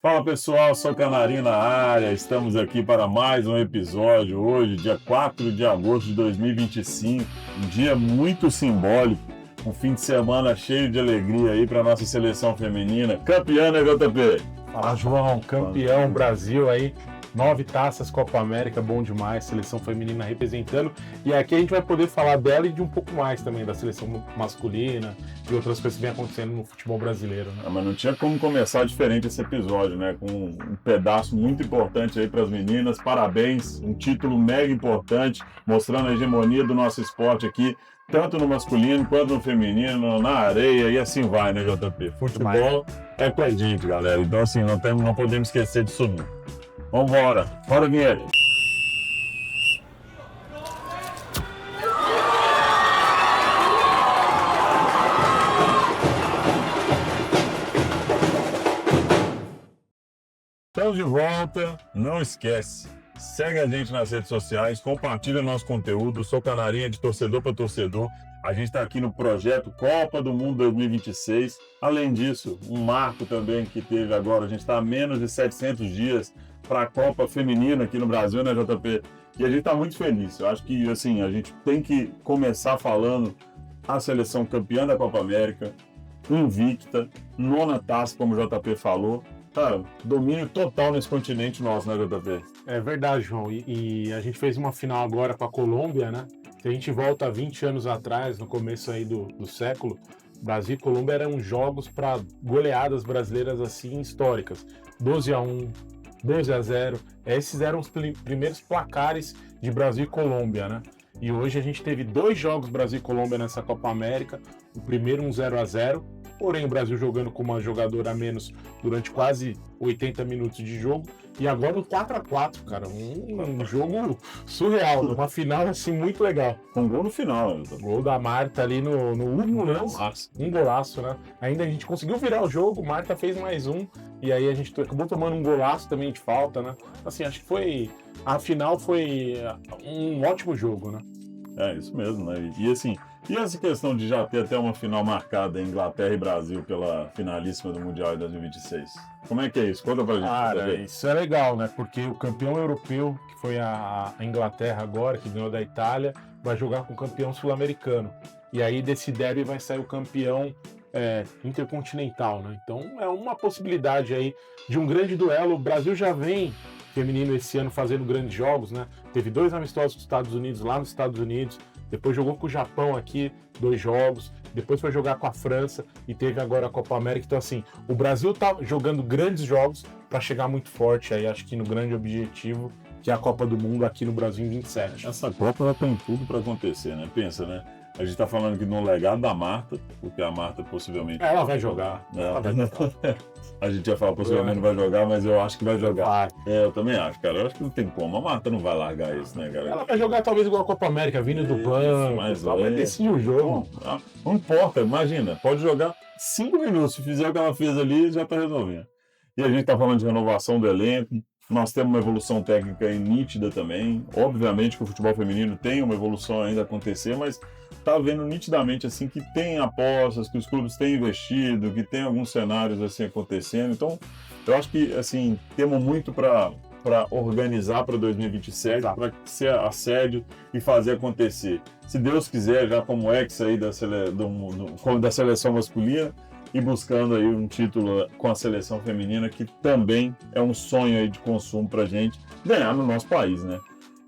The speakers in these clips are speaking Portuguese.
Fala pessoal, sou Canarinho na área, estamos aqui para mais um episódio hoje, dia 4 de agosto de 2025, um dia muito simbólico, um fim de semana cheio de alegria aí para nossa seleção feminina, campeã, né, JP? Fala, João, campeão Brasil aí, 9 taças Copa América, bom demais, seleção feminina representando. E aqui a gente vai poder falar dela e de um pouco mais também da seleção masculina e outras coisas que vem acontecendo no futebol brasileiro, né? Mas não tinha como começar diferente esse episódio, né? Com um pedaço muito importante aí para as meninas. Parabéns, um título mega importante, mostrando a hegemonia do nosso esporte aqui, tanto no masculino quanto no feminino, na areia e assim vai, né, JP? Futebol é com a gente, galera. Então, assim, não podemos esquecer disso nunca. Vambora, bora, vinheta. Estamos de volta, não esquece, segue a gente nas redes sociais, compartilha nosso conteúdo, sou Canarinha de torcedor para torcedor, a gente está aqui no projeto Copa do Mundo 2026, além disso, um marco também que teve agora, a gente está a menos de 700 dias para a Copa Feminina aqui no Brasil, né, JP? E a gente está muito feliz, eu acho que assim, a gente tem que começar falando a seleção campeã da Copa América, invicta, nona taça, como o JP falou. Cara, domínio total nesse continente nosso, né, JP? É verdade, João, e a gente fez uma final agora com a Colômbia, né? Se a gente volta 20 anos atrás, no começo aí do século, Brasil e Colômbia eram jogos para goleadas brasileiras assim históricas. 12-1, 12-0, esses eram os primeiros placares de Brasil e Colômbia, né? E hoje a gente teve 2 jogos Brasil e Colômbia nessa Copa América, o primeiro um 0-0, porém o Brasil jogando com uma jogadora a menos durante quase 80 minutos de jogo, e agora um 4-4, cara, um jogo surreal, uma final assim muito legal. Com gol no final, né? Gol da Marta ali no último lance, um golaço, né? Ainda a gente conseguiu virar o jogo, Marta fez mais um, e aí a gente acabou tomando um golaço também de falta, né? Assim, acho que a final foi um ótimo jogo, né? É isso mesmo, né? E assim, e essa questão de já ter até uma final marcada em Inglaterra e Brasil pela finalíssima do Mundial de 2026? Como é que é isso? Conta pra gente. Cara, isso é legal, né? Porque o campeão europeu, que foi a Inglaterra agora, que ganhou da Itália, vai jogar com o campeão sul-americano. E aí desse derby vai sair o campeão intercontinental, né? Então é uma possibilidade aí de um grande duelo. O Brasil já vem feminino esse ano fazendo grandes jogos, né? Teve 2 amistosos com os Estados Unidos, lá nos Estados Unidos, depois jogou com o Japão aqui, 2 jogos, depois foi jogar com a França e teve agora a Copa América. Então, assim, o Brasil tá jogando grandes jogos para chegar muito forte aí, acho que no grande objetivo, que é a Copa do Mundo aqui no Brasil em 27. Essa Copa ela tem tudo para acontecer, né? Pensa, né? A gente tá falando aqui no legado da Marta, porque a Marta possivelmente... Ela vai jogar. Ela vai jogar. A gente ia falar possivelmente não vai jogar, mas eu acho que vai jogar. Vai. Eu também acho, cara. Eu acho que não tem como. A Marta não vai largar isso, né, cara? Ela vai jogar talvez igual a Copa América, vindo do banco, mas vai decidir o jogo. Não importa, imagina. Pode jogar 5 minutos. Se fizer o que ela fez ali, já tá resolvendo. E a gente tá falando de renovação do elenco. Nós temos uma evolução técnica nítida também. Obviamente que o futebol feminino tem uma evolução ainda a acontecer, mas tá vendo nitidamente assim que tem apostas, que os clubes têm investido, que tem alguns cenários assim acontecendo. Então, eu acho que assim temos muito para organizar para 2027, para ser assédio e fazer acontecer. Se Deus quiser, já como ex aí da seleção masculina, e buscando aí um título com a seleção feminina, que também é um sonho aí de consumo pra gente ganhar no nosso país, né?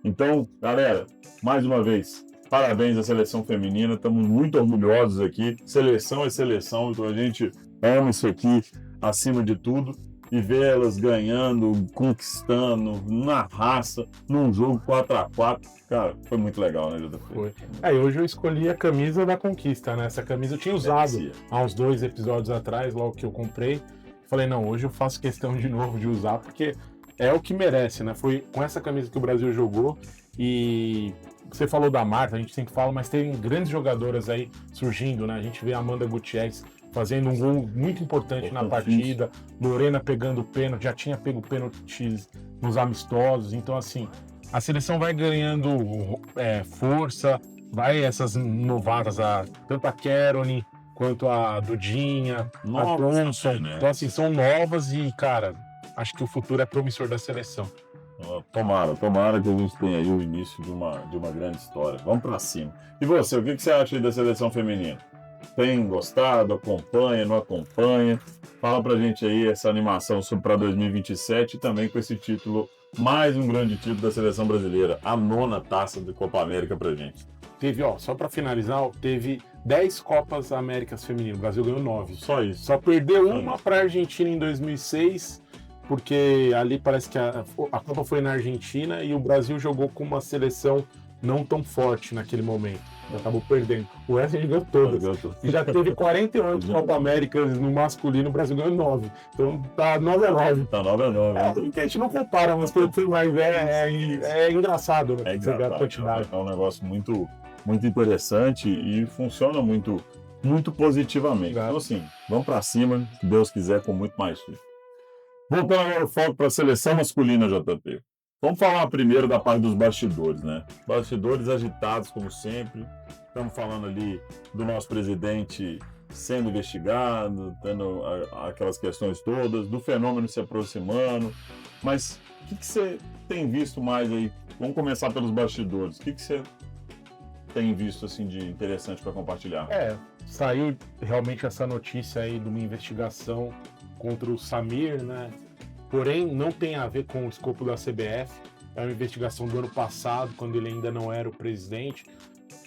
Então, galera, mais uma vez, parabéns à seleção feminina, estamos muito orgulhosos aqui. Seleção é seleção, então a gente ama isso aqui acima de tudo. E ver elas ganhando, conquistando, na raça, num jogo 4-4, cara, foi muito legal, né, Duda? Foi. E hoje eu escolhi a camisa da conquista, né? Essa camisa eu tinha usado há uns 2 episódios atrás, logo que eu comprei. Falei, não, hoje eu faço questão de novo de usar, porque é o que merece, né? Foi com essa camisa que o Brasil jogou e... Você falou da Marta, a gente sempre fala, mas tem grandes jogadoras aí surgindo, né? A gente vê a Amanda Gutierrez fazendo um gol muito importante na partida, Lorena pegando o pênalti, já tinha pego pênaltis nos amistosos, então assim, a seleção vai ganhando força, vai essas novatas, tanto a Caroline quanto a Dudinha, a Thompson, né? Então assim, são novas e, cara, acho que o futuro é promissor da seleção. Tomara que a gente tenha aí o início de uma grande história. Vamos para cima. E você, o que você acha aí da seleção feminina? Tem gostado? Acompanha, não acompanha? Fala pra gente aí essa animação para 2027 e também com esse título, mais um grande título da seleção brasileira, a 9ª taça de Copa América pra gente. Teve, só para finalizar, teve 10 Copas Américas femininas, o Brasil ganhou 9. Só isso. Só perdeu uma para a Argentina em 2006, porque ali parece que a Copa foi na Argentina e o Brasil jogou com uma seleção não tão forte naquele momento. Acabou perdendo. O resto a gente ganhou todas. E já teve 48 Copa Américas no masculino, o Brasil ganhou 9. Então tá 9-9. Tá 9-9. Que a gente não compara, mas é engraçado, né? É engraçado. É um negócio muito, muito interessante e funciona muito, muito positivamente. Então, assim, vamos pra cima, se Deus quiser, com muito mais tempo. Voltando agora o foco para a seleção masculina, JP. Vamos falar primeiro da parte dos bastidores, né? Bastidores agitados, como sempre. Estamos falando ali do nosso presidente sendo investigado, tendo aquelas questões todas, do fenômeno se aproximando. Mas o que você tem visto mais aí? Vamos começar pelos bastidores. O que você tem visto assim de interessante para compartilhar? Saiu realmente essa notícia aí de uma investigação contra o Samir, né? Porém, não tem a ver com o escopo da CBF. É uma investigação do ano passado, quando ele ainda não era o presidente,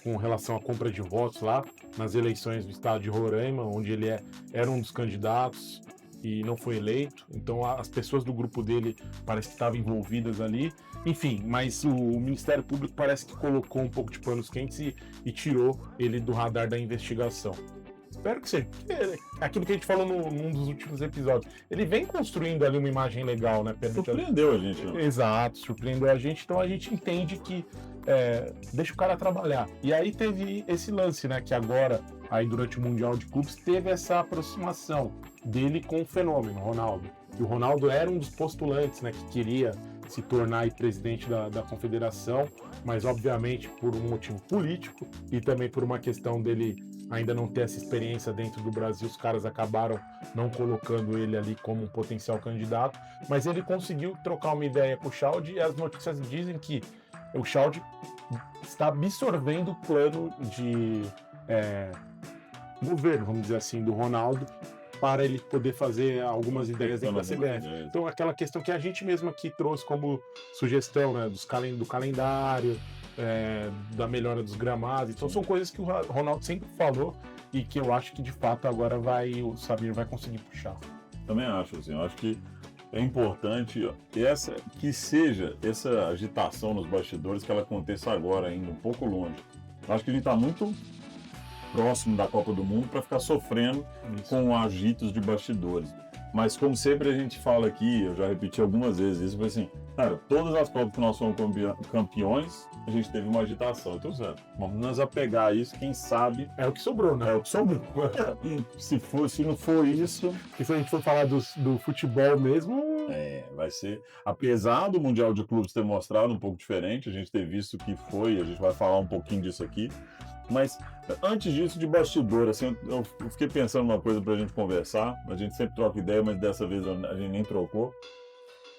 com relação à compra de votos lá nas eleições do estado de Roraima, onde ele era um dos candidatos e não foi eleito. Então, as pessoas do grupo dele parece que estavam envolvidas ali. Enfim, mas o Ministério Público parece que colocou um pouco de panos quentes e tirou ele do radar da investigação. Espero que seja. Aquilo que a gente falou num dos últimos episódios. Ele vem construindo ali uma imagem legal, né? Surpreendeu a gente. Né? Exato, surpreendeu a gente. Então a gente entende que deixa o cara trabalhar. E aí teve esse lance, né? Que agora, aí durante o Mundial de Clubes, teve essa aproximação dele com o fenômeno, Ronaldo. E o Ronaldo era um dos postulantes, né? Que queria se tornar presidente da confederação, mas obviamente por um motivo político e também por uma questão dele ainda não ter essa experiência dentro do Brasil, os caras acabaram não colocando ele ali como um potencial candidato, mas ele conseguiu trocar uma ideia com o Schalke e as notícias dizem que o Schalke está absorvendo o plano de governo, vamos dizer assim, do Ronaldo, para ele poder fazer algumas ideias dentro da CBF. Então, aquela questão que a gente mesmo aqui trouxe como sugestão, né, do calendário, da melhora dos gramados. Então, são coisas que o Ronaldo sempre falou e que eu acho que, de fato, agora o Samir vai conseguir puxar. Também acho, assim, eu acho que é importante que seja essa agitação nos bastidores, que ela aconteça agora ainda, um pouco longe. Eu acho que a gente está muito próximo da Copa do Mundo para ficar sofrendo com agitos de bastidores. Mas como sempre a gente fala aqui, eu já repeti algumas vezes isso, foi assim, cara, todas as Copas que nós fomos campeões, a gente teve uma agitação. Então, vamos nos apegar a isso, quem sabe... É o que sobrou, né? É o que sobrou. Se não for isso... E se a gente for falar do futebol mesmo... vai ser... Apesar do Mundial de Clubes ter mostrado um pouco diferente, a gente ter visto que foi, a gente vai falar um pouquinho disso aqui, mas antes disso, de bastidor, assim, eu fiquei pensando uma coisa pra gente conversar. A gente sempre troca ideia, mas dessa vez a gente nem trocou.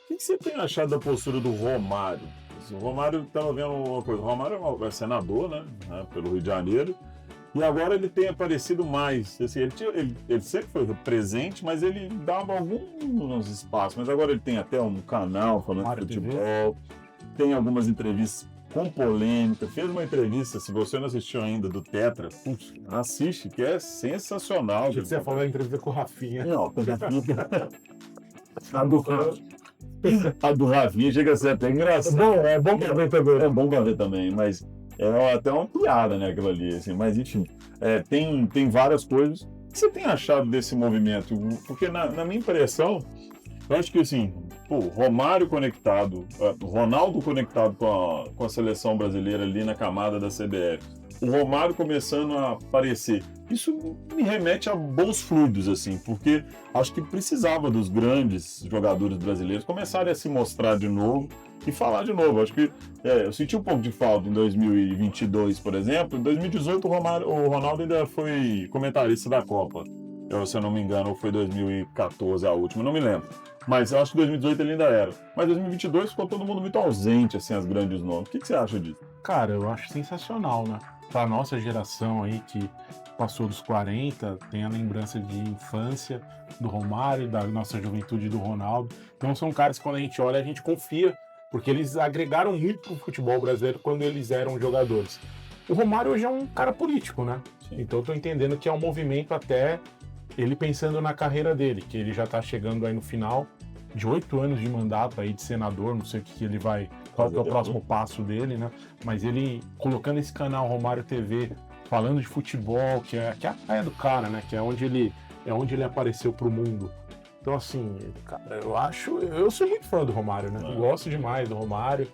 O que você tem achado da postura do Romário? O Romário estava vendo uma coisa. O Romário é senador, né, pelo Rio de Janeiro. E agora ele tem aparecido mais. Assim, ele sempre foi presente, mas ele dava alguns espaços. Mas agora ele tem até um canal falando de futebol. Tem algumas entrevistas com polêmica, fez uma entrevista, se você não assistiu ainda, do Tetra, assiste, que é sensacional. Você falou a entrevista com o Rafinha. Não, a do Rafinha chega a ser até engraçado. É bom pra ver também. É bom pra ver também, mas é até uma piada, né, aquilo ali, assim, mas enfim, tem várias coisas. O que você tem achado desse movimento? Porque na minha impressão, eu acho que assim, Romário conectado, Ronaldo conectado com a seleção brasileira ali na camada da CBF, o Romário começando a aparecer. Isso me remete a bons fluidos, assim, porque acho que precisava dos grandes jogadores brasileiros começarem a se mostrar de novo e falar de novo. Acho que eu senti um pouco de falta em 2022, por exemplo. Em 2018 o Ronaldo ainda foi comentarista da Copa. se eu não me engano, ou foi 2014 a última, não me lembro. Mas eu acho que 2018 ele ainda era. Mas 2022 ficou todo mundo muito ausente, assim, as grandes nomes. O que você acha disso? Cara, eu acho sensacional, né? Pra nossa geração aí que passou dos 40, tem a lembrança de infância do Romário, da nossa juventude do Ronaldo. Então são caras que quando a gente olha, a gente confia, porque eles agregaram muito pro futebol brasileiro quando eles eram jogadores. O Romário hoje é um cara político, né? Sim. Então eu tô entendendo que é um movimento até ele pensando na carreira dele, que ele já tá chegando aí no final de 8 anos de mandato aí de senador, não sei o que ele vai, qual que é o próximo passo dele, né? Mas ele colocando esse canal Romário TV, falando de futebol, que é a praia do cara, né? Que é onde ele apareceu pro mundo. Então, assim, cara, eu sou muito fã do Romário, né? Eu gosto demais do Romário.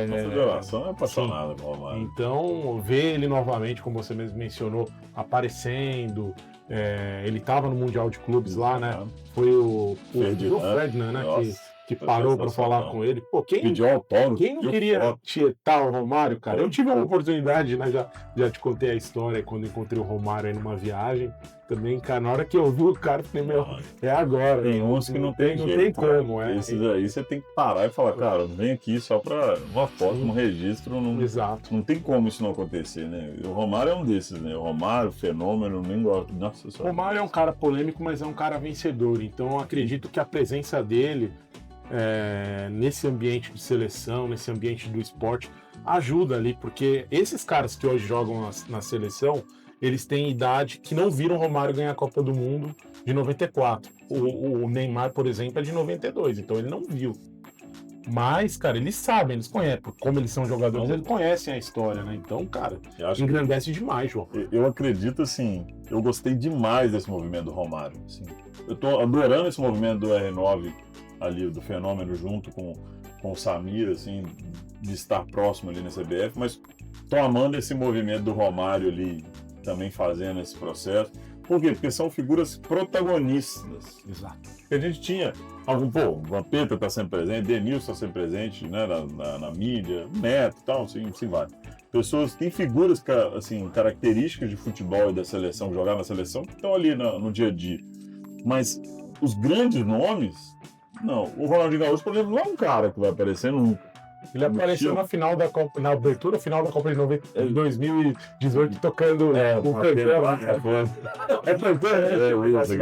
Nossa geração é apaixonada pelo Romário. Então, ver ele novamente, como você mesmo mencionou, aparecendo. Ele estava no Mundial de Clubes lá, né? Foi o Ferdinand, né? Que parou para falar com ele. Pô, quem não queria tietar o Romário, cara? Eu tive uma oportunidade, né? Já te contei a história quando encontrei o Romário aí numa viagem. Também, cara, na hora que eu vi o cara, eu falei, meu, é agora. Tem uns que não tem jeito, como, Esses aí você tem que parar e falar, cara, vem aqui só pra uma foto, um registro. Exato. Não tem como isso não acontecer, né? O Romário é um desses, né? O Romário, fenômeno, nem gosto. Nossa senhora. O Romário é um cara polêmico, mas é um cara vencedor. Então eu acredito que a presença dele nesse ambiente de seleção, nesse ambiente do esporte, ajuda ali, porque esses caras que hoje jogam na seleção, eles têm idade que não viram o Romário ganhar a Copa do Mundo de 94. O Neymar, por exemplo, é de 92, então ele não viu. Mas, cara, eles sabem, eles conhecem. Como eles são jogadores, eles conhecem a história, né? Então, cara, engrandece demais, João. Eu acredito, assim, eu gostei demais desse movimento do Romário. Assim. Eu tô adorando esse movimento do R9 ali, do fenômeno, junto com o Samir, assim, de estar próximo ali na CBF, mas tô amando esse movimento do Romário ali, também fazendo esse processo. Por quê? Porque são figuras protagonistas. Exato. A gente tinha o Vampeta está sempre presente, Denilson está sempre presente, né, na mídia, Neto e tal, assim vai. Pessoas, tem figuras, assim, características de futebol e da seleção, jogar na seleção, que estão ali no dia a dia. Mas os grandes nomes, não. O Ronaldinho Gaúcho, por exemplo, não é um cara que vai aparecer nunca. Ele apareceu na final da Copa, na abertura final da Copa de 2018, tocando o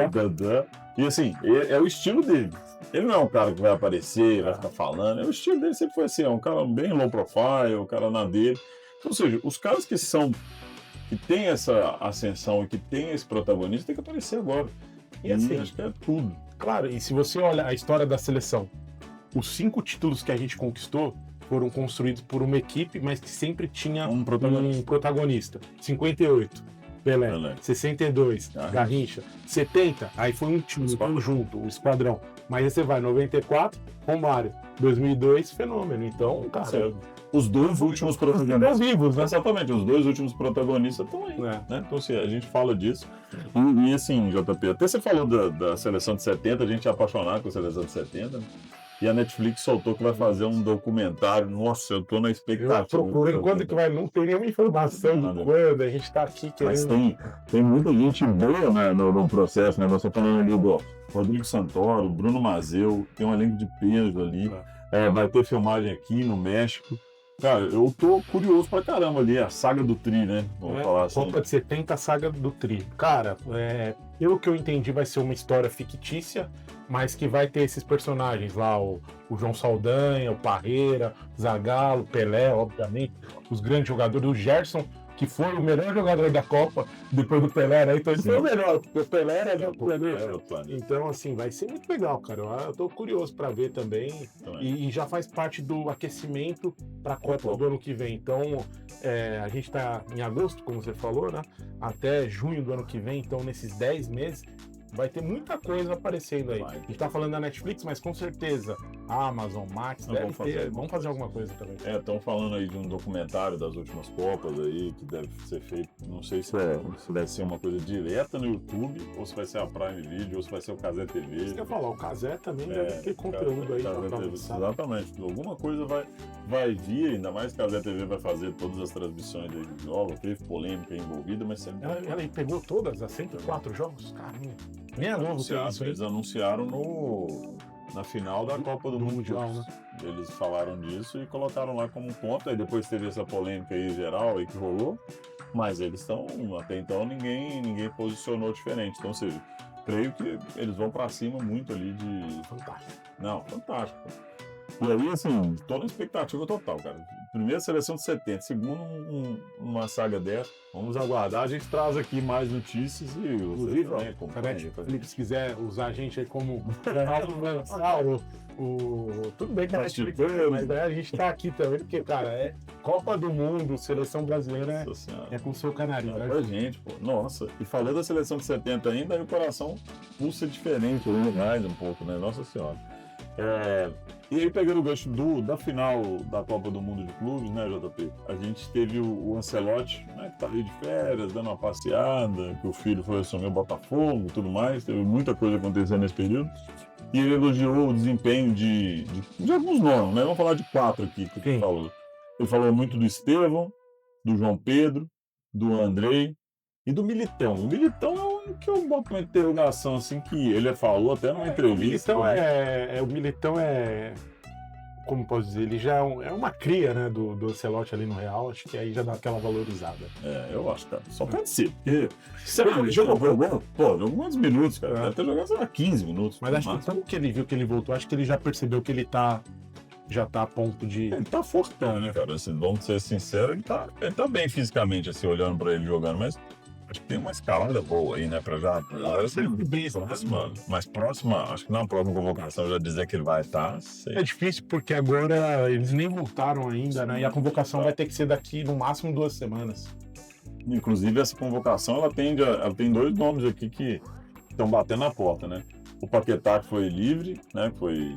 cantando. E assim, é o estilo dele. Ele não é um cara que vai aparecer, vai ficar falando. O estilo dele sempre foi assim, é um cara bem low profile, um cara na dele. Ou seja, os caras que têm essa ascensão e que têm esse protagonismo, tem que aparecer agora. E assim, acho que é tudo. Claro, e se você olha a história da seleção, os 5 títulos que a gente conquistou foram construídos por uma equipe, mas que sempre tinha um protagonista. 58, Pelé. 62, Garrincha. 70, aí foi um time junto, o esquadrão. Mas aí você vai, 94, Romário. 2002, fenômeno. Então, cara... Os dois últimos protagonistas vivos, né? Exatamente, os dois últimos protagonistas estão aí. Né? Então, assim, a gente fala disso. E assim, JP, até você falou da seleção de 70, a gente é apaixonado com a seleção de 70, né? E a Netflix soltou que vai fazer um documentário. Nossa, eu tô na expectativa. Eu procuro quando que vai, não tem nenhuma informação de quando, a gente tá aqui querendo. Mas tem muita gente boa, né, no processo, né? Você falando ali do Rodrigo Santoro, Bruno Mazeu, tem um elenco de peso ali. Vai ter filmagem aqui no México. Cara, eu tô curioso pra caramba ali, a saga do Tri, né? Vamos falar assim. Copa de 70, a saga do Tri. Cara, pelo que eu entendi, vai ser uma história fictícia, mas que vai ter esses personagens lá, o João Saldanha, o Parreira, o Zagallo, o Pelé, obviamente, os grandes jogadores, o Gerson, que foi o melhor jogador da Copa depois do Pelé, né? Então ele foi o melhor, porque o Pelé era o planeta. Então, assim, vai ser muito legal, cara. Eu tô curioso para ver também. E já faz parte do aquecimento para a Copa do ano que vem. Então, a gente tá em agosto, como você falou, né? Até junho do ano que vem. Então, nesses 10 meses, vai ter muita coisa aparecendo aí. A gente tá falando da Netflix, mas com certeza Amazon, Max, Não, deve ter. Vamos fazer alguma coisa também. Estão falando aí de um documentário das últimas Copas aí, que deve ser feito, não sei se deve ser uma coisa direta no YouTube, ou se vai ser a Prime Video, ou se vai ser o Casé TV. Isso que eu ia falar, o Casé também deve ter conteúdo aí pra avançar. Exatamente, alguma coisa vai vir, ainda mais que a Casé TV vai fazer todas as transmissões aí de jogos, teve polêmica envolvida, mas sempre... Ela pegou todas, as 104 jogos? Caramba, nem é novo ter isso, hein? Eles anunciaram na final da Copa do Mundial, né? Eles falaram disso e colocaram lá como um ponto, aí depois teve essa polêmica aí geral aí que rolou, mas eles estão, até então ninguém posicionou diferente, então, ou seja, creio que eles vão pra cima muito ali de... Fantástico. Não, fantástico. E aí, assim, tô na expectativa total, cara. Primeira seleção de 70, segundo uma saga dessa. Vamos aguardar, a gente traz aqui mais notícias e inclusive, Felipe, se quiser usar a gente aí como canal do Mensal, tudo bem que a Netflix, mas a gente tá aqui também, porque, cara, é Copa do Mundo, seleção brasileira é com o seu canarinho, né? Pra gente, pô. Nossa, e falando da seleção de 70 ainda, aí o coração pulsa diferente, mais um pouco, né? Nossa Senhora. E aí, pegando o gancho da final da Copa do Mundo de Clubes, né, JP? A gente teve o Ancelotti, né, que tá aí de férias, dando uma passeada, que o filho foi assumir o Botafogo e tudo mais, teve muita coisa acontecendo nesse período. E ele elogiou o desempenho de alguns nomes, né? Vamos falar de 4 aqui que ele falou. Ele falou muito do Estevão, do João Pedro, do Andrei e do Militão. O Militão é um que eu boto uma interrogação, assim, que ele falou até numa entrevista. O Militão é... Como posso dizer? Ele já é uma cria, né, do Ancelotti ali no Real. Acho que aí já dá aquela valorizada. Eu acho, cara. Só pode ser. Porque ele jogou alguns minutos, cara. Deve ter jogado, sei lá, 15 minutos. Mas acho que tanto que ele viu que ele voltou, acho que ele já percebeu que ele já tá a ponto de... Ele tá fortão, né, cara? Assim, vamos ser sinceros, ele tá bem fisicamente, assim, olhando pra ele jogando, mas acho que tem uma escalada boa aí, né, pra já... Mas próxima, acho que na próxima convocação já dizer que ele vai estar... É difícil porque agora eles nem voltaram ainda, né? E a convocação vai ter que ser daqui no máximo 2 semanas. Inclusive, essa convocação, ela tem 2 nomes aqui que estão batendo na porta, né? O Paquetá, que foi livre, né? Foi...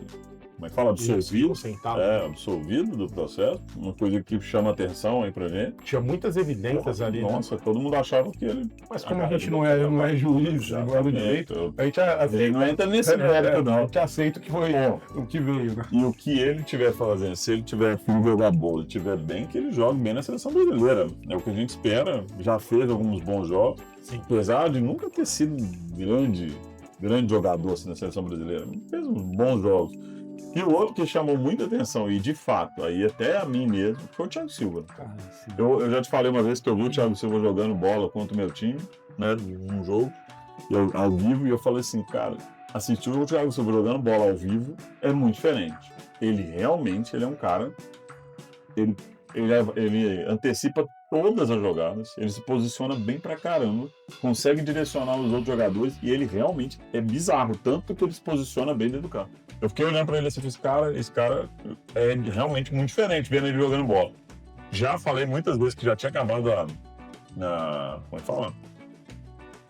Como é que fala? Absolvido do processo. Uma coisa que chama atenção aí pra gente. Tinha muitas evidências ali. Nossa, todo mundo achava que ele... Mas como a gente não é juiz, não é do direito, a gente ele não entra nesse mérito, não. A gente aceita que foi o que veio, né? E o que ele estiver fazendo, se ele tiver fim jogar bola, ele estiver bem, que ele jogue bem na seleção brasileira. É o que a gente espera. Já fez alguns bons jogos. Sim. Apesar de nunca ter sido grande jogador assim, na seleção brasileira. Fez uns bons jogos. E o outro que chamou muita atenção, e de fato, aí até a mim mesmo, foi o Thiago Silva. Eu já te falei uma vez que eu vi o Thiago Silva jogando bola contra o meu time, né, num jogo, ao vivo, e eu falei assim, cara, assistir o Thiago Silva jogando bola ao vivo é muito diferente. Ele realmente é um cara, ele antecipa todas as jogadas, ele se posiciona bem pra caramba, consegue direcionar os outros jogadores, e ele realmente é bizarro, tanto que ele se posiciona bem dentro do campo. Eu fiquei olhando pra ele assim, esse cara é realmente muito diferente, vendo ele jogando bola. Já falei muitas vezes que já tinha acabado como é que fala?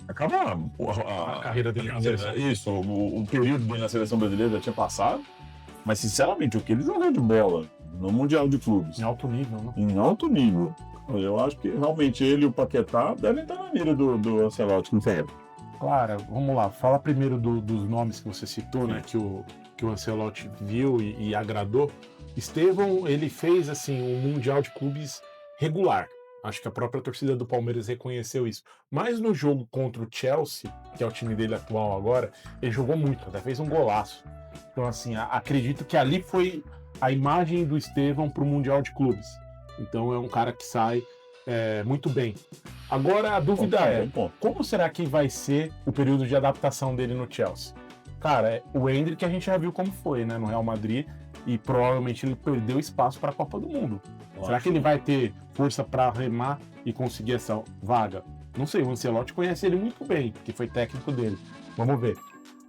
Acaba a carreira dele. Isso, o período dele na seleção brasileira já tinha passado, mas sinceramente, o que ele jogou de bola no Mundial de Clubes... Em alto nível, né? Em alto nível. Eu acho que realmente ele e o Paquetá devem estar na mira do Ancelotti. Claro, vamos lá. Fala primeiro dos nomes que você citou, né? Que o Ancelotti viu e agradou. Estevão, ele fez assim um Mundial de Clubes regular. Acho que a própria torcida do Palmeiras reconheceu isso. Mas no jogo contra o Chelsea, que é o time dele atual agora, ele jogou muito, até fez um golaço. Então, assim, acredito que ali foi a imagem do Estevão para o Mundial de Clubes. Então é um cara que sai muito bem. Agora a dúvida como será que vai ser o período de adaptação dele no Chelsea? Cara, o Endrick a gente já viu como foi, né, no Real Madrid, e provavelmente ele perdeu espaço para a Copa do Mundo. Será que ele vai ter força para remar e conseguir essa vaga? Não sei, o Ancelotti conhece ele muito bem, porque foi técnico dele. Vamos ver.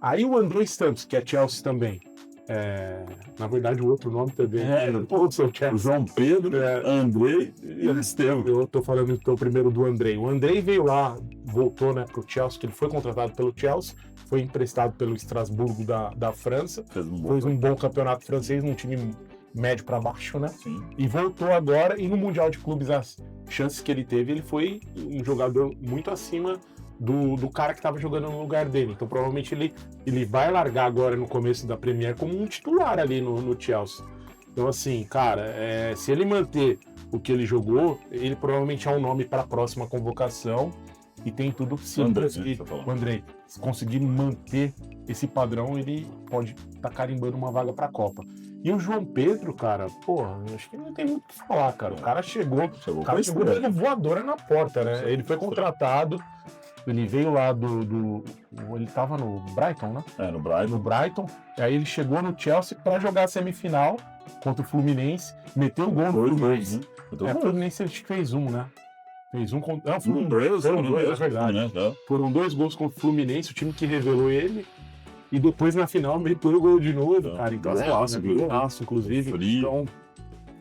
Aí o Andrés Santos, que é Chelsea também. Na verdade, o outro nome também. O João Pedro, Andrei e Estevão. Eu tô falando então primeiro do Andrei. O Andrei veio lá, voltou, né, pro Chelsea, que ele foi contratado pelo Chelsea, foi emprestado pelo Estrasburgo da França, fez um bom campeonato francês, num time médio para baixo, né? Sim. E voltou agora, e no Mundial de Clubes, as chances que ele teve, ele foi um jogador muito acima do cara que estava jogando no lugar dele. Então provavelmente ele vai largar agora no começo da Premier como um titular ali no Chelsea. Então assim, cara, se ele manter o que ele jogou, ele provavelmente é um nome para a próxima convocação e tem tudo se o Andrei conseguir manter esse padrão, ele pode estar carimbando uma vaga para a Copa. E o João Pedro, cara, porra, acho que não tem muito o que falar, cara. O cara chegou dando voadora na porta, né? Ele foi contratado, ele veio lá ele tava no Brighton, né? No Brighton. No Brighton. E aí ele chegou no Chelsea pra jogar a semifinal contra o Fluminense, meteu o gol no Fluminense. O Fluminense ele fez um, né? Fez um contra. Não, foram dois, é verdade. Foram 2 gols contra o Fluminense, o time que revelou ele. E depois na final meteu o gol de novo, cara. Então, golaço, inclusive. Então,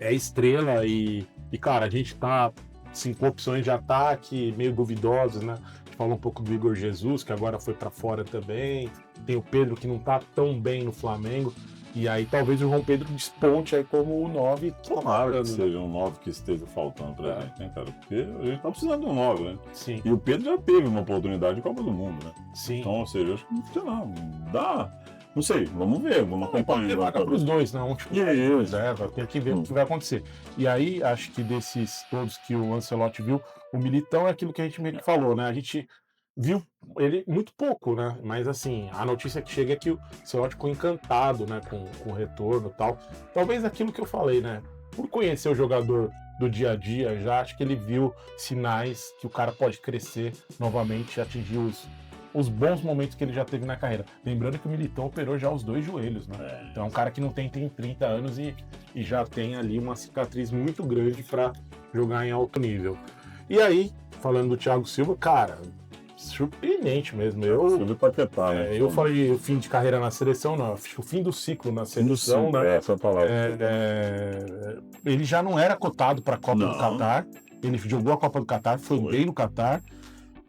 é estrela e, cara, a gente tá assim, com opções de ataque meio duvidosas, né? A gente falou um pouco do Igor Jesus, que agora foi pra fora também. Tem o Pedro, que não tá tão bem no Flamengo. E aí talvez o João Pedro desponte aí como o 9. Tomara que seja um 9 que esteja faltando pra gente, né, cara? Porque a gente tá precisando de um 9, né? Sim. E o Pedro já teve uma oportunidade de Copa do Mundo, né? Sim. Então, ou seja, acho que, sei lá, dá. Não sei, vamos ver, vamos acompanhar. Tem vaga pros dois, não. Tipo, reserva, tem que ver o que vai acontecer. E aí, acho que desses todos que o Ancelotti viu, o Militão é aquilo que a gente meio que falou, né? A gente viu ele muito pouco, né? Mas assim, a notícia que chega é que o Ancelotti ficou encantado, né, com o retorno e tal. Talvez aquilo que eu falei, né? Por conhecer o jogador do dia a dia, já acho que ele viu sinais que o cara pode crescer novamente e atingir os bons momentos que ele já teve na carreira. Lembrando que o Militão operou já os 2 joelhos, né? Então é um cara que não tem 30 anos e já tem ali uma cicatriz muito grande para jogar em alto nível. E aí, falando do Thiago Silva, cara, surpreendente mesmo. Eu falei o fim de carreira na seleção, não, o fim do ciclo na seleção, né? Essa palavra. Ele já não era cotado para a Copa do Catar, ele jogou a Copa do Catar, foi bem no Catar,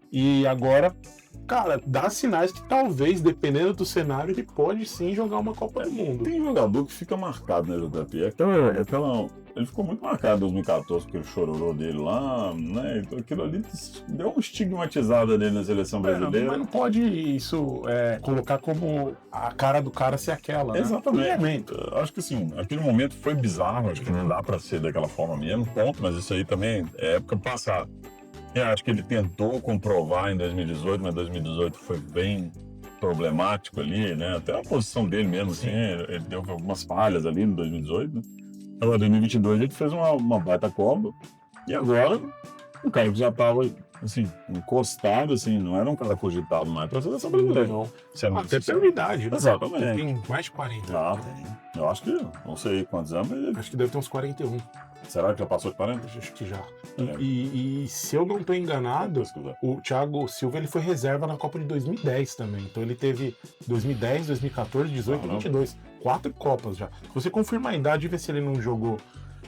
e agora, cara, dá sinais que talvez, dependendo do cenário, ele pode sim jogar uma Copa do Mundo. Tem jogador que fica marcado, né, JP? Ele ficou muito marcado em 2014, porque ele chororou dele lá, né? Então aquilo ali deu uma estigmatizada dele na seleção brasileira. Mas não pode isso colocar como a cara do cara ser aquela, né? Exatamente. Acho que assim, aquele momento foi bizarro, acho que não dá pra ser daquela forma mesmo, ponto, mas isso aí também é época passada. Eu acho que ele tentou comprovar em 2018, mas 2018 foi bem problemático ali, né? Até a posição dele mesmo, assim, ele deu algumas falhas ali no 2018, né? Agora, em 2022, ele fez uma baita Copa. E agora, um cara que já estava, assim, encostado, assim, não era um cara cogitado mais para a seleção brasileira. Não. Até pela idade, né? Exatamente. Tem mais de 40. Tem. Eu acho que, não sei quantos anos, mas... Acho que deve ter uns 41. Será que já passou de 40? Acho que já. E se eu não estou enganado, o Thiago Silva ele foi reserva na Copa de 2010 também. Então ele teve 2010, 2014, 18 e 22. 4 Copas já. Se você confirmar a idade e ver se ele não jogou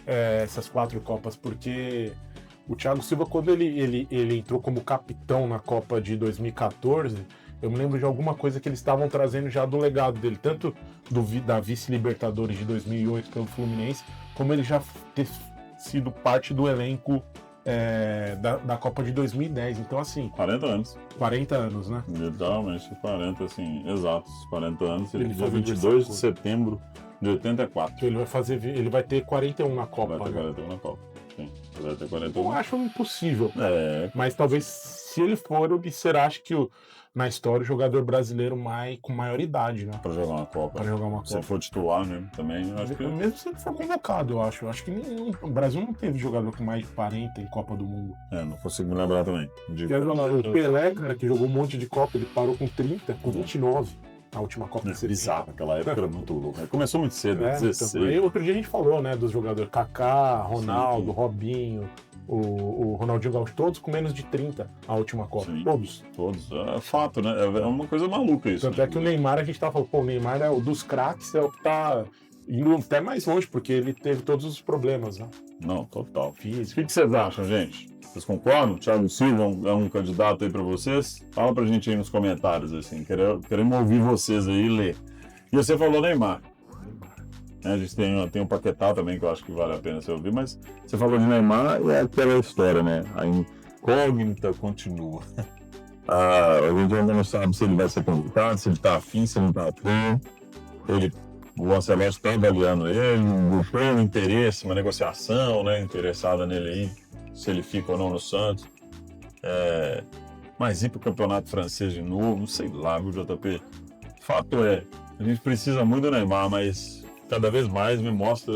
essas 4 Copas, porque o Thiago Silva, quando ele entrou como capitão na Copa de 2014, eu me lembro de alguma coisa que eles estavam trazendo já do legado dele, tanto da Vice-Libertadores de 2008 pelo Fluminense, como ele já ter sido parte do elenco da Copa de 2010. Então, assim... 40 anos. 40 anos, né? Literalmente, 40, assim, exatos. 40 anos. Ele dia 22 de setembro de 84. Ele vai ter 41 na Copa. Vai ter 41 na Copa. Sim, vai ter 41. Eu acho impossível. Mas talvez, se ele for, ele será, acho que na história, o jogador brasileiro com maior idade, né? Pra jogar uma Copa. Se ele for titular, né? Também, acho que... Mesmo se ele for convocado, eu acho. Eu acho que o Brasil não teve jogador com mais de 40 em Copa do Mundo. Não consigo me lembrar também. O Pelé, cara, que jogou um monte de Copa, ele parou com 30, com 29. A última Copa de bizarro, aquela época era muito louco. Começou muito cedo, 16. Então, outro dia a gente falou, né, dos jogadores Kaká, Ronaldo, Robinho, o Ronaldinho Gaúcho, todos com menos de 30 a última Copa. Sim. Todos. É fato, né? É uma coisa maluca isso. Tanto é que o Neymar, a gente tava falando, pô, o Neymar é o dos craques, é o que tá indo até mais longe, porque ele teve todos os problemas, né? Não, total. O Físico. que vocês acham, gente? Vocês concordam? Thiago Silva é um candidato aí pra vocês? Fala pra gente aí nos comentários, assim. Queremos ouvir vocês aí e ler. E você falou Neymar. A gente tem um Paquetá também que eu acho que vale a pena você ouvir, mas você falou de Neymar e é aquela história, né? A incógnita continua. A gente ainda não sabe se ele vai ser convocado, se ele tá afim, se ele não tá afim. O Ancelotti está avaliando ele, buscando interesse, uma negociação, né? Interessada nele aí, se ele fica ou não no Santos. Mas ir pro campeonato francês de novo, não sei lá, viu, JP? Fato é, a gente precisa muito do Neymar, mas cada vez mais me mostra,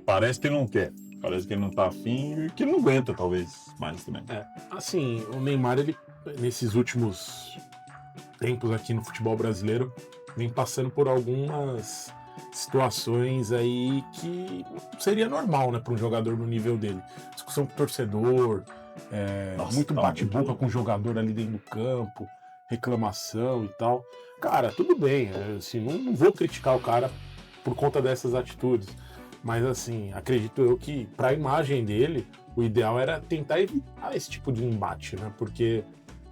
parece que ele não quer. Parece que ele não tá afim e que ele não aguenta, talvez, mais também. Assim, o Neymar, ele, nesses últimos tempos aqui no futebol brasileiro, vem passando por algumas situações aí que seria normal, né, para um jogador no nível dele. Discussão com o torcedor, Nossa, muito tá bate-boca muito. com o jogador ali dentro do campo, reclamação e tal. Cara, tudo bem, assim, não vou criticar o cara por conta dessas atitudes, mas assim, acredito eu que para a imagem dele, o ideal era tentar evitar esse tipo de embate, né, porque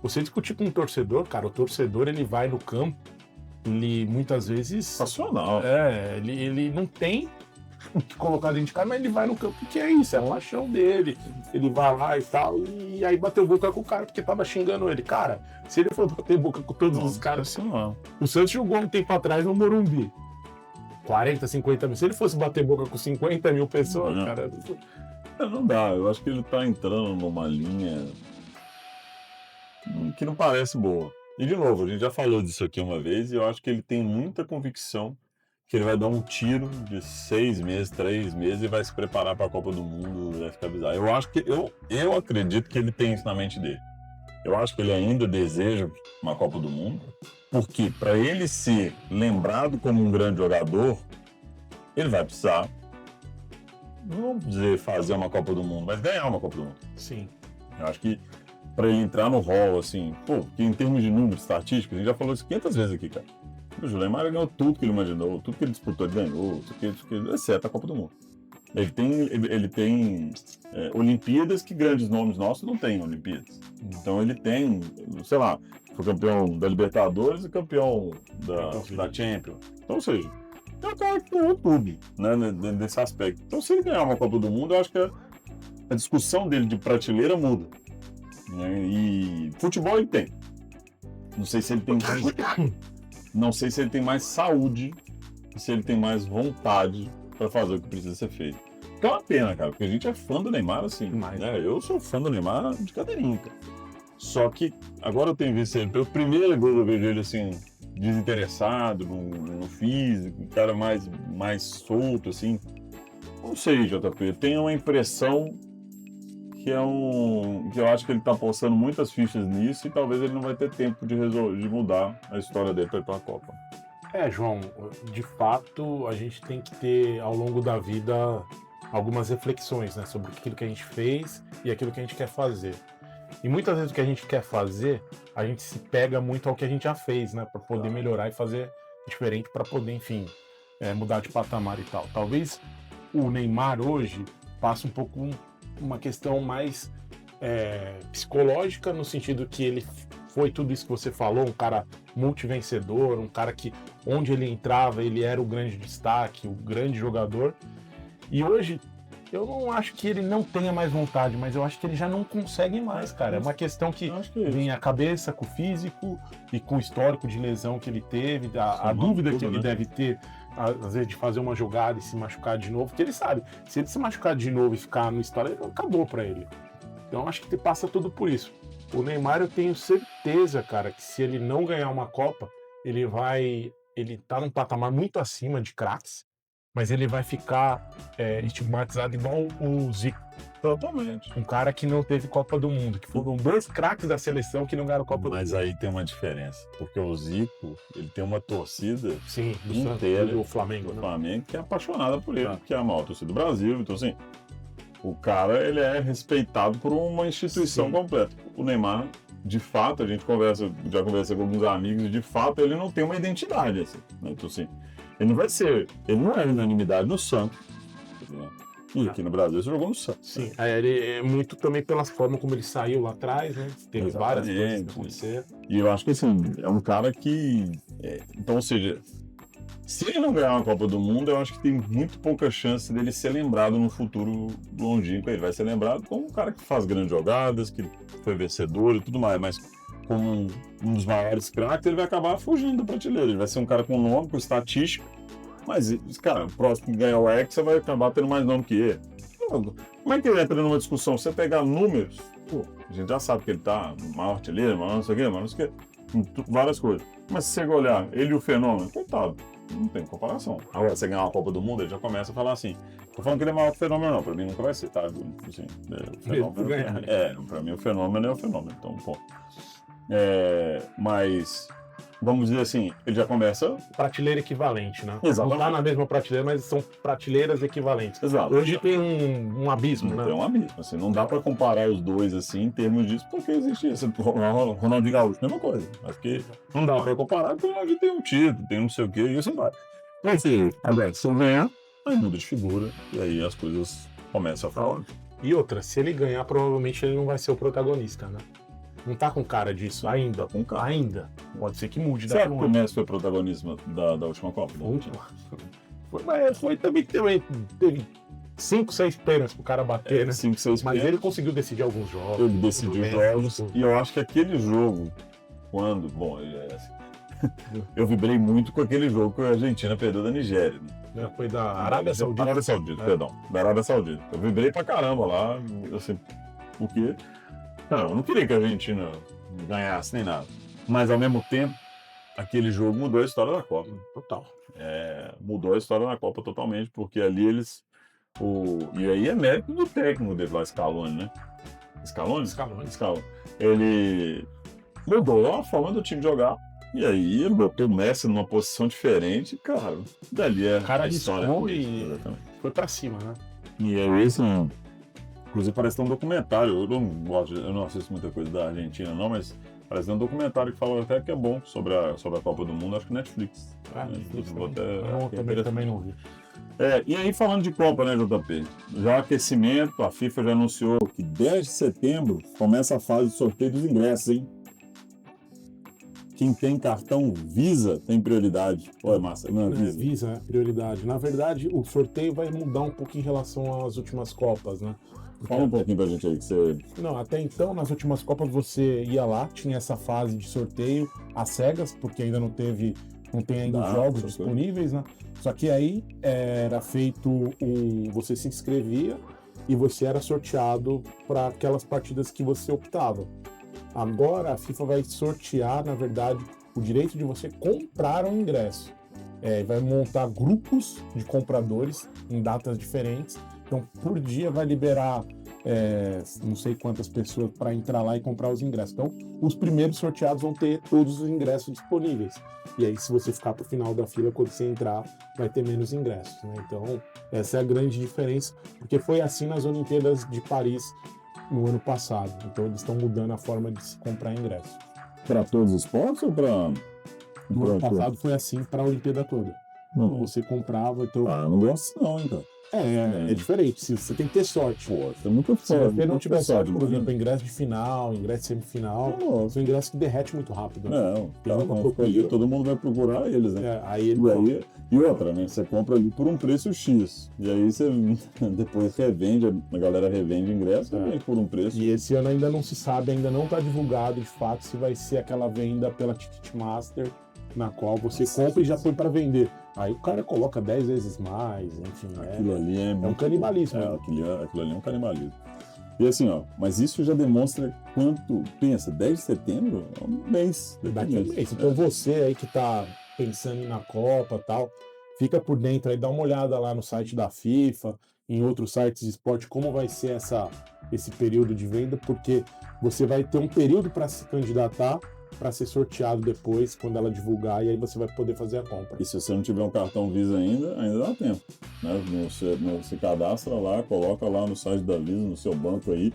você discutir com um torcedor, cara, o torcedor ele vai no campo, ele muitas vezes Nacional. ele não tem o que colocar dentro de casa, mas ele vai no campo porque é isso, é a paixão dele. Ele vai lá e tal, e aí bateu boca com o cara porque tava xingando ele. Cara, se ele for bater boca com todos os caras. Nacional. O Santos jogou um tempo atrás no Morumbi. 40, 50 mil. Se ele fosse bater boca com 50 mil pessoas, Não. cara. Não dá, eu acho que ele tá entrando numa linha que não parece boa. E de novo, a gente já falou disso aqui uma vez e eu acho que ele tem muita convicção que ele vai dar um tiro de 6 meses, 3 meses e vai se preparar para a Copa do Mundo, vai ficar bizarro. Eu acho que eu acredito que ele tem isso na mente dele. Eu acho que ele ainda deseja uma Copa do Mundo, porque para ele ser lembrado como um grande jogador, ele vai precisar, não vamos dizer fazer uma Copa do Mundo, mas ganhar uma Copa do Mundo. Sim. Eu acho que para ele entrar no hall, assim, que em termos de números estatísticos, a gente já falou isso 500 vezes aqui, cara. O Neymar ganhou tudo que ele imaginou, tudo que ele disputou, ele ganhou, exceto a Copa do Mundo. Ele tem Olimpíadas que grandes nomes nossos não têm Olimpíadas. Então ele tem, sei lá, foi campeão da Libertadores e campeão da Champions. Então, ou seja, é um cara que ganhou tudo, né, nesse aspecto. Então, se ele ganhar uma Copa do Mundo, eu acho que a discussão dele de prateleira muda. Né? E futebol ele tem. Não sei se ele tem mais saúde, se ele tem mais vontade para fazer o que precisa ser feito. Que é uma pena, cara, porque a gente é fã do Neymar, assim. Né? Eu sou fã do Neymar de cadeirinha, cara. Só que agora eu tenho visto ele, pelo primeiro vez eu vejo ele assim, desinteressado no físico, um cara mais solto, assim. Não sei, JP, eu tenho uma impressão que eu acho que ele tá postando muitas fichas nisso e talvez ele não vai ter tempo de mudar a história dele para ir para a Copa. João, de fato, a gente tem que ter, ao longo da vida, algumas reflexões, né, sobre aquilo que a gente fez e aquilo que a gente quer fazer. E muitas vezes o que a gente quer fazer, a gente se pega muito ao que a gente já fez, né, para poder melhorar e fazer diferente, para poder, enfim, mudar de patamar e tal. Talvez o Neymar hoje passe um pouco uma questão mais psicológica, no sentido que ele foi tudo isso que você falou, um cara multivencedor, um cara que onde ele entrava ele era o grande destaque, o grande jogador. E hoje eu não acho que ele não tenha mais vontade, mas eu acho que ele já não consegue mais, cara. É uma questão que vem a cabeça com o físico e com o histórico de lesão que ele teve, a dúvida que ele deve ter, às vezes, de fazer uma jogada e se machucar de novo, porque ele sabe, se ele se machucar de novo e ficar no estado, acabou pra ele. Então acho que passa tudo por isso. O Neymar, eu tenho certeza, cara, que se ele não ganhar uma Copa, ele tá num patamar muito acima de craques, mas ele vai ficar estigmatizado igual o Zico. Totalmente. Um cara que não teve Copa do Mundo, que foram 2 craques da seleção que não ganharam Copa do Mundo. Mas aí tem uma diferença, porque o Zico, ele tem uma torcida Sim, do inteira do Flamengo, do né? Flamengo que é apaixonada por ele, que é a maior torcida do Brasil, então assim, O cara, ele é respeitado por uma instituição Sim. completa. O Neymar, de fato, a gente já conversa com alguns amigos, e de fato ele não tem uma identidade, assim, né? Então, assim, ele não é unanimidade no Santos, né? E aqui no Brasil, ele jogou no Santos. Sim, ele é muito também pela forma como ele saiu lá atrás, né? Teve várias coisas que Exatamente. aconteceram. E eu acho que, assim, é um cara que... então, ou seja, se ele não ganhar uma Copa do Mundo, eu acho que tem muito pouca chance dele ser lembrado no futuro longínquo. Ele vai ser lembrado como um cara que faz grandes jogadas, que foi vencedor e tudo mais, mas como um dos maiores craques, ele vai acabar fugindo da prateleira. Ele vai ser um cara com nome, com estatística, mas, cara, o próximo que ganhar o Hexa vai acabar tendo mais nome que ele. Como é que ele entra numa discussão? Você pegar números, pô, a gente já sabe que ele tá maior artilheiro, maior não sei o quê, maior não sei o quê, várias coisas. Mas se você olhar ele e o Fenômeno, coitado, não tem comparação. Agora, você ganhar uma Copa do Mundo, ele já começa a falar assim, tô falando que ele é maior que o Fenômeno, não, pra mim nunca vai ser, tá? Assim, o Fenômeno, pra mim o Fenômeno é o Fenômeno, então, pô. Mas... Vamos dizer assim, ele já começa... Prateleira equivalente, né? Exatamente. Não tá na mesma prateleira, mas são prateleiras equivalentes. Exato. Hoje tem um abismo, né? Tem um abismo, assim, não dá pra comparar os dois, assim, em termos disso, porque existe isso. Ronaldinho Gaúcho, mesma coisa. Acho que não dá pra comparar, porque o Ronaldinho tem um título, tem não sei o quê, e assim vai. Mas, assim, agora, se eu ganhar, aí muda de figura, e aí as coisas começam a falar. E outra, se ele ganhar, provavelmente ele não vai ser o protagonista, né? Não tá com cara disso ainda. Com cara. Ainda. Pode ser que mude Será daqui que a o um ano. Messi foi protagonista da última Copa? Última. Foi também teve 5, 6 pênaltis pro cara bater, né? 5, 6 Mas ele conseguiu decidir alguns jogos. Ele decidiu jogos, e eu acho que aquele jogo, quando... Bom, eu vibrei muito com aquele jogo que a Argentina perdeu da Nigéria, né? Foi da Arábia Saudita. Arábia Saudita, perdão. Da Arábia Saudita. Eu vibrei pra caramba lá, assim, porque... Não, eu não queria que a Argentina ganhasse nem nada. Mas, ao mesmo tempo, aquele jogo mudou a história da Copa. Total. Mudou a história da Copa totalmente, porque ali eles... E aí é mérito do técnico dele lá, Scaloni, né? Scaloni. Ele mudou a forma do time jogar. E aí ele botou o Messi numa posição diferente, cara. Dali O cara a história. exatamente. Foi pra cima, né? E é isso, inclusive parece ter um documentário. Eu não assisto muita coisa da Argentina, não, mas parece ter um documentário que fala até que é bom sobre a Copa do Mundo, acho que Netflix. Netflix Netflix também não vi. E aí, falando de Copa, né, JP? Já aquecimento, a FIFA já anunciou que 10 de setembro começa a fase de sorteio dos ingressos, hein? Quem tem cartão Visa tem prioridade. Olha, massa, não é Visa? Visa é prioridade. Na verdade, o sorteio vai mudar um pouco em relação às últimas Copas, né? Fala um pouquinho pra gente aí que você... Não, até então, nas últimas Copas, você ia lá, tinha essa fase de sorteio às cegas, porque ainda não tem ainda os jogos disponíveis, né? Só que aí era feito você se inscrevia e você era sorteado para aquelas partidas que você optava. Agora a FIFA vai sortear, na verdade, o direito de você comprar o ingresso. Vai montar grupos de compradores em datas diferentes. Então, por dia vai liberar não sei quantas pessoas para entrar lá e comprar os ingressos. Então, os primeiros sorteados vão ter todos os ingressos disponíveis. E aí, se você ficar para o final da fila, quando você entrar, vai ter menos ingressos, né? Então, essa é a grande diferença, porque foi assim nas Olimpíadas de Paris no ano passado. Então, eles estão mudando a forma de se comprar ingresso. Para todos os esportes ou para... No ano passado foi assim para a Olimpíada toda. Você comprava, então... não gosto não, então. É diferente. Se você tem que ter sorte. Pô, tem muita sorte. Se você não tiver sorte, por exemplo, ingresso de final, ingresso de semifinal, são ingressos que derretem muito rápido. Né? Todo mundo vai procurar eles, né? E outra, né? Você compra ali por um preço X. E aí você depois revende, a galera revende ingresso revende por um preço. E esse ano ainda não se sabe, ainda não está divulgado de fato se vai ser aquela venda pela Ticketmaster, na qual você compra e já põe para vender. Aí o cara coloca 10 vezes mais, enfim. Aquilo ali é um canibalismo. Aquilo ali é um canibalismo. E assim, mas isso já demonstra quanto... Pensa, 10 de setembro é um mês. Daqui a um mês. Então você aí que tá pensando na Copa e tal, fica por dentro aí, dá uma olhada lá no site da FIFA, em outros sites de esporte, como vai ser esse período de venda, porque você vai ter um período para se candidatar para ser sorteado depois, quando ela divulgar, e aí você vai poder fazer a compra. E se você não tiver um cartão Visa ainda dá tempo. Né? Você cadastra lá, coloca lá no site da Visa, no seu banco aí.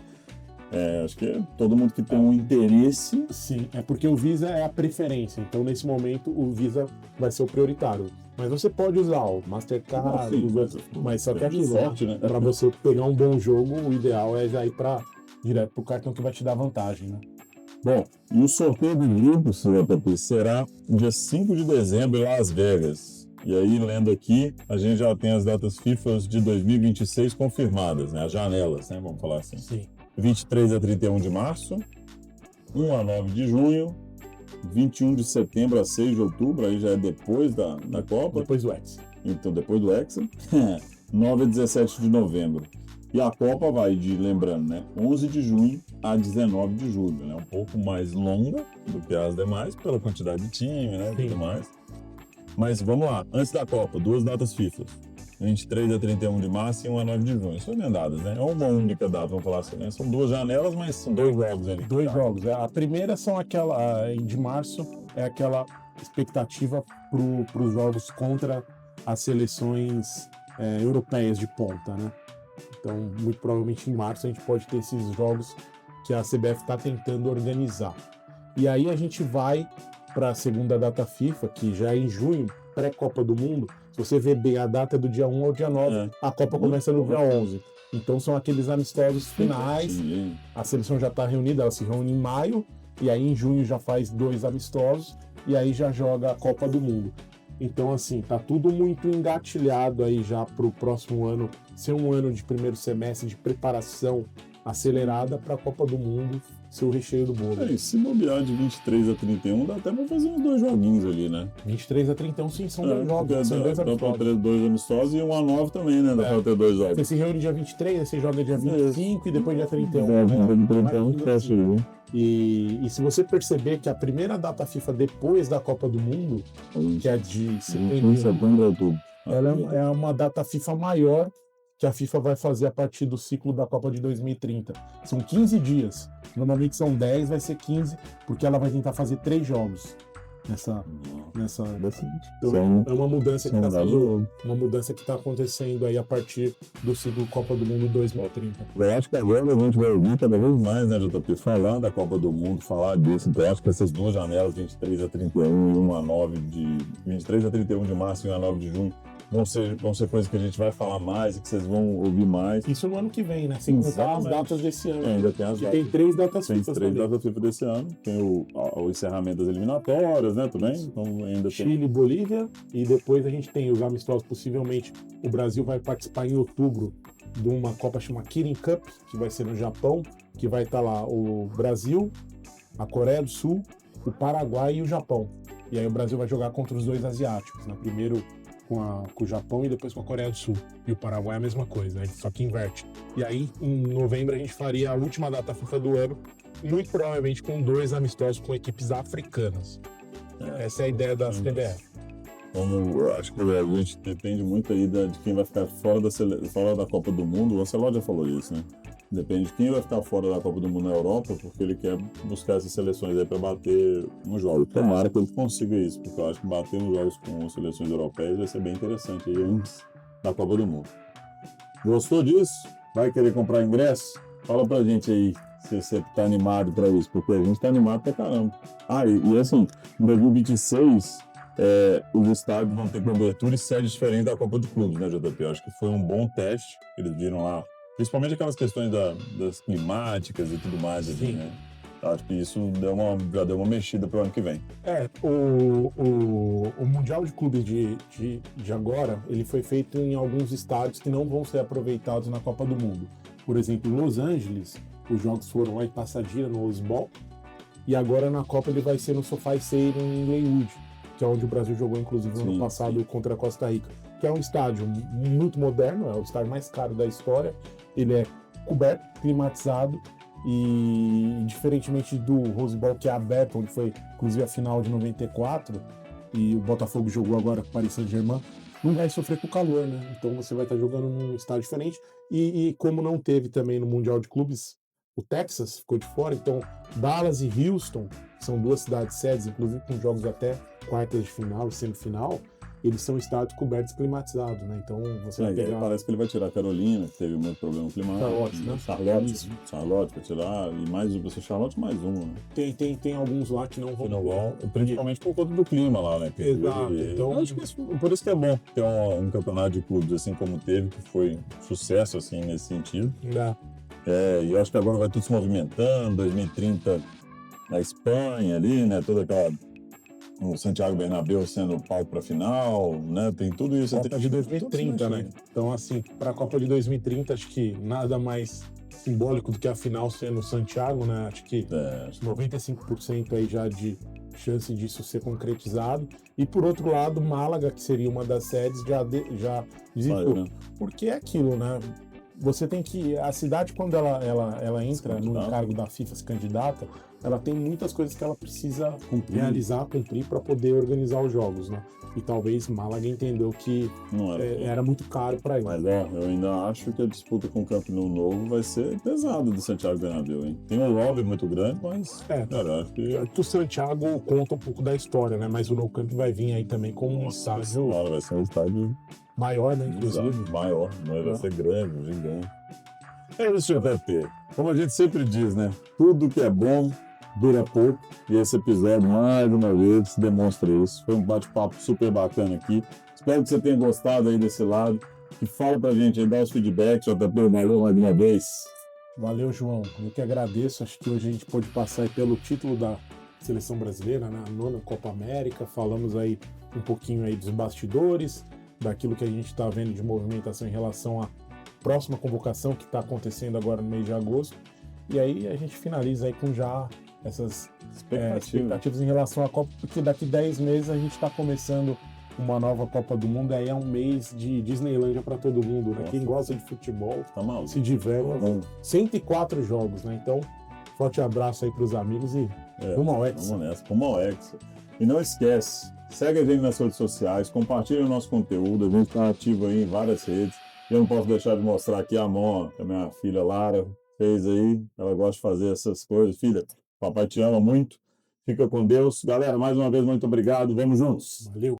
Acho que todo mundo que tem um interesse. Sim, é porque o Visa é a preferência, então nesse momento o Visa vai ser o prioritário. Mas você pode usar o Mastercard, mas só que é aquilo, sorte, né? Para você pegar um bom jogo, o ideal é já ir direto pro cartão que vai te dar vantagem, né? Bom, e o sorteio do grupo, JP, será dia 5 de dezembro em Las Vegas. E aí, lendo aqui, a gente já tem as datas FIFA de 2026 confirmadas, né? As janelas, né? Vamos falar assim. Sim. 23 a 31 de março, 1 a 9 de junho, 21 de setembro a 6 de outubro, aí já é depois da Copa. Depois do Hexa. Então, depois do Hexa. 9 a 17 de novembro. E a Copa vai lembrando, né, 11 de junho a 19 de julho, né? Um pouco mais longa do que as demais, pela quantidade de time, né, e tudo mais. Mas vamos lá, antes da Copa, 2 datas FIFA. 23 a 31 de março e 1 a 9 de junho. São emendadas, né? É uma única data, vamos falar assim, né? São 2 janelas, mas são 2 jogos ali. 2 jogos. A primeira são de março, é aquela expectativa para os jogos contra as seleções europeias de ponta, né? Então, muito provavelmente em março a gente pode ter esses jogos que a CBF está tentando organizar. E aí a gente vai para a segunda data FIFA, que já é em junho, pré-Copa do Mundo. Se você ver bem, a data é do dia 1 ao dia 9, a Copa começa no dia 11. Então são aqueles amistosos finais, a seleção já está reunida, ela se reúne em maio, e aí em junho já faz 2 amistosos, e aí já joga a Copa do Mundo. Então, assim, tá tudo muito engatilhado aí já para o próximo ano ser um ano de primeiro semestre de preparação acelerada para a Copa do Mundo ser o recheio do bolo. Se bobear de 23 a 31, dá até para fazer uns 2 joguinhos ali, né? 23 a 31, sim, são 2 jogos. São 2 amistosos. Dá para ter 2 amistosos e 1 a 9 também, né? Dá para ter 2 jogos. Você se reúne dia 23, aí você joga dia 25 e depois dia 31. E se você perceber que a primeira data FIFA depois da Copa do Mundo, que é de setembro a outubro, ela é uma data FIFA maior que a FIFA vai fazer a partir do ciclo da Copa de 2030. São 15 dias. Normalmente são 10, vai ser 15, porque ela vai tentar fazer 3 jogos nessa. Então, é uma mudança que está acontecendo aí a partir do ciclo Copa do Mundo 2030. Eu acho que agora a gente vai ouvir cada vez mais, né, JP, falar da Copa do Mundo, falar disso. Então, eu acho que essas 2 janelas, 23 a 31 e 1 a 9 de 23 a 31 de março e 1 a 9 de junho, vão ser coisas que a gente vai falar mais e que vocês vão ouvir mais. Isso no ano que vem, né? Sem contar as datas desse ano. Ainda tem as datas. Tem 3 datas FIFA. Tem 3 datas FIFA desse ano. Tem o encerramento das eliminatórias, né? Também. Então, ainda Chile e Bolívia. E depois a gente tem os amistosos. Possivelmente o Brasil vai participar em outubro de uma Copa chamada Kirin Cup, que vai ser no Japão, que vai estar lá o Brasil, a Coreia do Sul, o Paraguai e o Japão. E aí o Brasil vai jogar contra os 2 asiáticos, né? Primeiro com o Japão e depois com a Coreia do Sul. E o Paraguai é a mesma coisa, né? Só que inverte. E aí, em novembro, a gente faria a última data FIFA do ano, muito provavelmente com 2 amistosos com equipes africanas. Essa é a ideia da CBF. Eu acho que a gente depende muito aí de quem vai ficar fora da Copa do Mundo. O Ancelotti já falou isso, né? Depende de quem vai ficar fora da Copa do Mundo na Europa, porque ele quer buscar essas seleções aí para bater nos jogos. Tomara que ele consiga isso, porque eu acho que bater nos jogos com seleções europeias vai ser bem interessante aí antes da Copa do Mundo. Gostou disso? Vai querer comprar ingresso? Fala pra gente aí se você tá animado para isso, porque a gente tá animado pra caramba. E assim, em 2026, os estádios vão ter cobertura e sede diferente da Copa do Clube, né, JP? Eu acho que foi um bom teste, eles viram lá. Principalmente aquelas questões das climáticas e tudo mais, assim, né? Acho que isso já deu uma mexida pro ano que vem. O Mundial de Clubes de agora, ele foi feito em alguns estádios que não vão ser aproveitados na Copa do Mundo. Por exemplo, em Los Angeles, os jogos foram lá em Pasadena, no Rose Bowl, e agora na Copa ele vai ser no SoFi Stadium em Glenwood, que é onde o Brasil jogou, inclusive, no ano passado contra a Costa Rica, que é um estádio muito moderno, é o estádio mais caro da história. Ele é coberto, climatizado, e diferentemente do Rose Bowl, que é aberto, onde foi inclusive a final de 94, e o Botafogo jogou agora com o Paris Saint-Germain, não vai sofrer com o calor, né? Então você vai estar jogando num estádio diferente, e como não teve também no Mundial de Clubes, o Texas ficou de fora, então Dallas e Houston são duas cidades sedes, inclusive com jogos até quartas de final e semifinal, eles são estádios cobertos e climatizados, né? Então você vai pegar... Parece que ele vai tirar a Carolina, que teve muito problema climático. Charlotte, né? Charlotte vai tirar, e mais um, você Charlotte mais um, né? Tem alguns lá que não vão. Que não vão, principalmente por conta do clima lá, né? Exato. Então, eu acho que por isso que é bom ter um campeonato de clubes assim como teve, que foi um sucesso assim nesse sentido. E eu acho que agora vai tudo se movimentando, 2030 na Espanha ali, né? Toda aquela... O Santiago Bernabéu sendo o palco para a final, né? Tem tudo isso. Copa de 2030, né? Então, assim, para a Copa de 2030, acho que nada mais simbólico do que a final sendo Santiago, né? Acho que 95% aí já de chance disso ser concretizado. E, por outro lado, Málaga, que seria uma das sedes, já desistiu. Né? Porque é aquilo, né? Você tem que... A cidade, quando ela entra no encargo da FIFA, se candidata, ela tem muitas coisas que ela precisa cumprir para poder organizar os jogos, né? E talvez Málaga entendeu que era muito caro para ele. Mas eu ainda acho que a disputa com o Camp Nou novo vai ser pesada do Santiago Bernabéu, hein? Tem um lobby muito grande, mas cara, acho que... O Santiago conta um pouco da história, né? Mas o Nou Camp vai vir aí também como um estádio... Vai ser um estádio... Maior, né? Inclusive. Maior, mas vai ser grande, gigante. É isso, JP. Como a gente sempre diz, né? Tudo que é bom dura pouco. E esse episódio, mais uma vez, demonstra isso. Foi um bate-papo super bacana aqui. Espero que você tenha gostado aí desse lado. E fala pra gente aí, dá os feedbacks. JP, valeu mais uma vez. Valeu, João. Eu que agradeço. Acho que hoje a gente pôde passar aí pelo título da Seleção Brasileira, né? A 9ª Copa América. Falamos aí um pouquinho aí dos bastidores, daquilo que a gente está vendo de movimentação em relação à próxima convocação que está acontecendo agora no mês de agosto. E aí a gente finaliza aí com já essas expectativas em relação à Copa, porque daqui 10 meses a gente está começando uma nova Copa do Mundo, aí é um mês de Disneylândia para todo mundo, né? Quem gosta de futebol se diverte. 104 jogos, né? Então, forte abraço aí para os amigos e rumo ao Hexa. Vamos nessa, rumo ao Hexa. E não esquece, segue a gente nas redes sociais, compartilha o nosso conteúdo, a gente está ativo aí em várias redes. Eu não posso deixar de mostrar aqui a mão que a minha filha Lara fez aí, ela gosta de fazer essas coisas. Filha, papai te ama muito, fica com Deus. Galera, mais uma vez, muito obrigado, vamos juntos. Valeu.